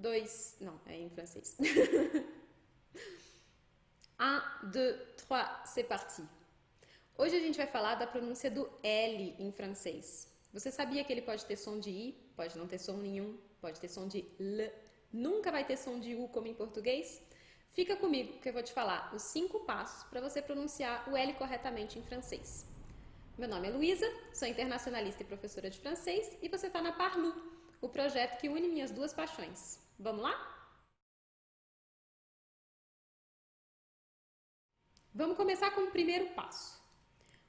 2, não, é em francês. 1, 2, 3, c'est parti. Hoje a gente vai falar da pronúncia do L em francês. Você sabia que ele pode ter som de I, pode não ter som nenhum, pode ter som de L, nunca vai ter som de U como em português? Fica comigo que eu vou te falar os 5 passos para você pronunciar o L corretamente em francês. Meu nome é Luísa, sou internacionalista e professora de francês e você está na Parlu, o projeto que une minhas duas paixões. Vamos lá? Vamos começar com o primeiro passo.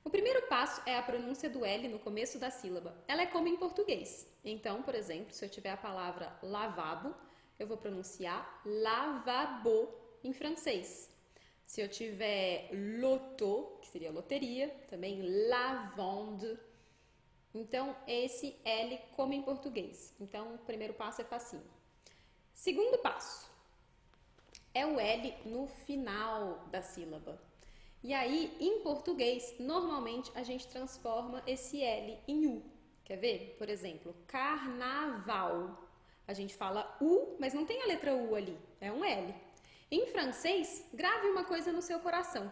O primeiro passo é a pronúncia do L no começo da sílaba. Ela é como em português. Então, por exemplo, se eu tiver a palavra lavabo, eu vou pronunciar lavabo em francês. Se eu tiver loto, que seria loteria, também lavande. Então, esse L como em português. Então, o primeiro passo é facinho. Segundo passo é o L no final da sílaba. E aí, em português, normalmente a gente transforma esse L em U. Quer ver? Por exemplo, carnaval. A gente fala U, mas não tem a letra U ali, é um L. Em francês, grave uma coisa no seu coração.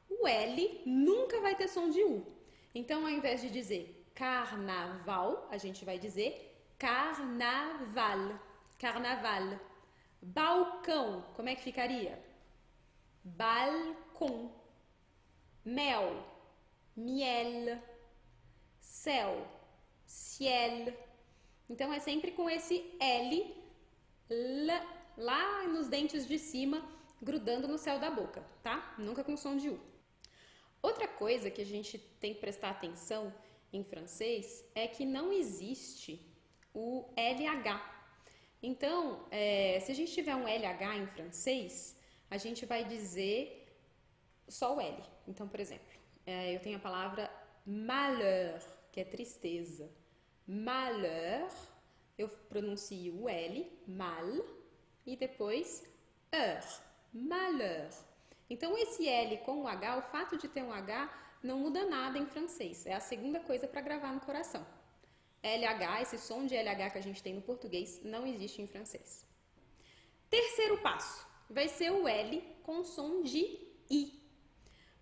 O L nunca vai ter som de U. Então, ao invés de dizer carnaval, a gente vai dizer carnaval. Carnaval. Balcão, como é que ficaria? Balcon. Mel, miel, céu, ciel. Então é sempre com esse L lá nos dentes de cima, grudando no céu da boca, tá? Nunca com som de U. Outra coisa que a gente tem que prestar atenção em francês é que não existe o LH. Então, se a gente tiver um LH em francês, a gente vai dizer só o L. Então, por exemplo, eu tenho a palavra malheur, que é tristeza. Malheur, eu pronuncio o L, mal, e depois heure, malheur. Então, esse L com o H, o fato de ter um H, não muda nada em francês. É a segunda coisa para gravar no coração. LH, esse som de LH que a gente tem no português, não existe em francês. Terceiro passo, vai ser o L com som de I.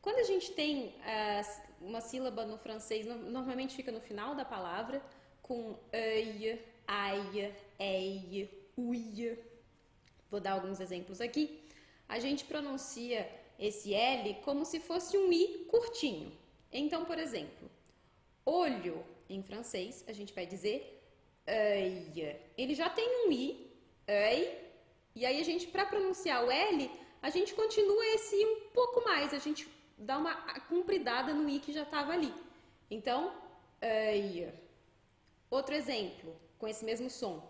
Quando a gente tem uma sílaba no francês, normalmente fica no final da palavra, com œil, aille, eille, ouille. Vou dar alguns exemplos aqui. A gente pronuncia esse L como se fosse um I curtinho. Então, por exemplo, olho em francês, a gente vai dizer œil. Ele já tem um I, œil, e aí a gente, para pronunciar o L, a gente continua esse I um pouco mais, a gente dá uma compridada no I que já estava ali. Então, œil. Outro exemplo, com esse mesmo som,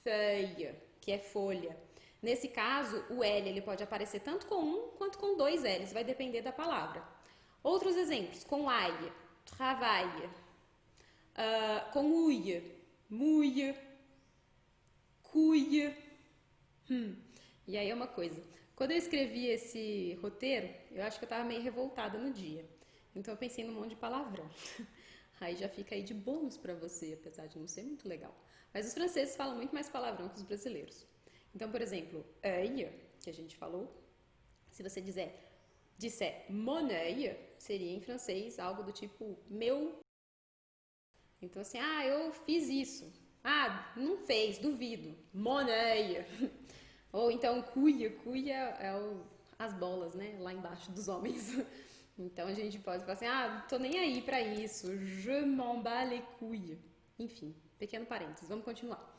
feuille, que é folha. Nesse caso, o L ele pode aparecer tanto com um quanto com 2 L's, vai depender da palavra. Outros exemplos, com aille, travaille, com ouille, mouille, couille. E aí é uma coisa, quando eu escrevi esse roteiro, eu acho que eu estava meio revoltada no dia. Então eu pensei num monte de palavrão. Aí já fica aí de bônus para você, apesar de não ser muito legal. Mas os franceses falam muito mais palavrão que os brasileiros. Então, por exemplo, œil, que a gente falou, se você disser mon œil, seria em francês algo do tipo meu. Então assim, eu fiz isso. Não fez, duvido. Mon œil. Ou então cuia as bolas, né? Lá embaixo dos homens. Então a gente pode falar assim, tô nem aí pra isso. Je m'en bats les couilles. Enfim, pequeno parênteses, vamos continuar.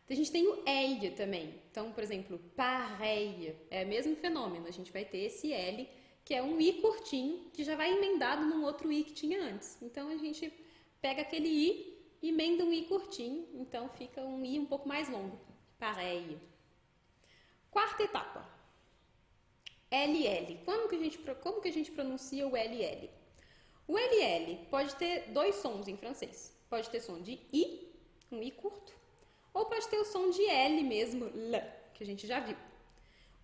A gente tem o eille também. Então, por exemplo, pareil. É o mesmo fenômeno. A gente vai ter esse L, que é um I curtinho, que já vai emendado num outro I que tinha antes. Então a gente pega aquele I e emenda um I curtinho. Então fica um I um pouco mais longo. Pareil. Quarta etapa. LL. Como que a gente pronuncia o LL? O LL pode ter 2 sons em francês. Pode ter som de I, um I curto, ou pode ter o som de L mesmo, L, que a gente já viu.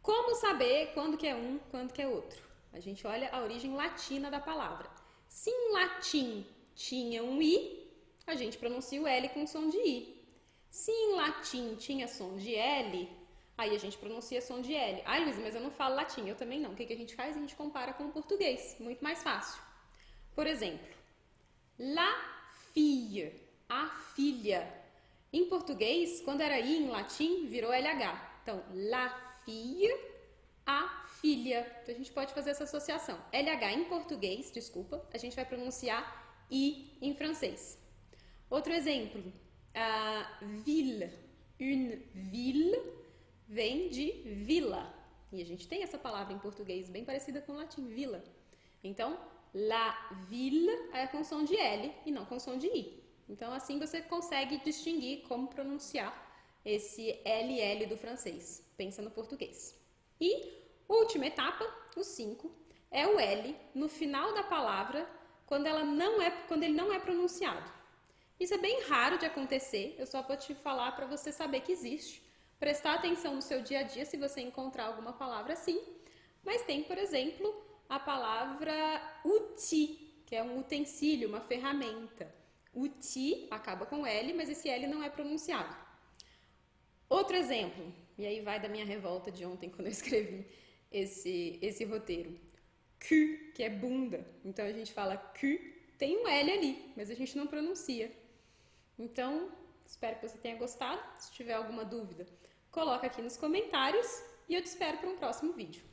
Como saber quando que é um, quando que é outro? A gente olha a origem latina da palavra. Se em latim tinha um I, a gente pronuncia o L com som de I. Se em latim tinha som de L, aí a gente pronuncia som de L. Ai, Luísa, mas eu não falo latim, eu também não. O que a gente faz? A gente compara com o português, muito mais fácil. Por exemplo, la fille, a filha. Em português, quando era I em latim, virou LH. Então, la fille, a filha. Então, a gente pode fazer essa associação. LH em português, desculpa, a gente vai pronunciar I em francês. Outro exemplo, ville. Une ville vem de vila. E a gente tem essa palavra em português bem parecida com o latim, vila. Então, la ville é com som de L e não com som de I. Então, assim você consegue distinguir como pronunciar esse LL do francês. Pensa no português. E última etapa, o 5, é o L no final da palavra quando ele não é pronunciado. Isso é bem raro de acontecer, eu só vou te falar para você saber que existe. Prestar atenção no seu dia a dia se você encontrar alguma palavra assim. Mas tem, por exemplo, a palavra outil, que é um utensílio, uma ferramenta. Outil acaba com L, mas esse L não é pronunciado. Outro exemplo, e aí vai da minha revolta de ontem quando eu escrevi esse roteiro. Cul, que é bunda. Então a gente fala cul, tem um L ali, mas a gente não pronuncia. Então, espero que você tenha gostado. Se tiver alguma dúvida, coloca aqui nos comentários e eu te espero para um próximo vídeo.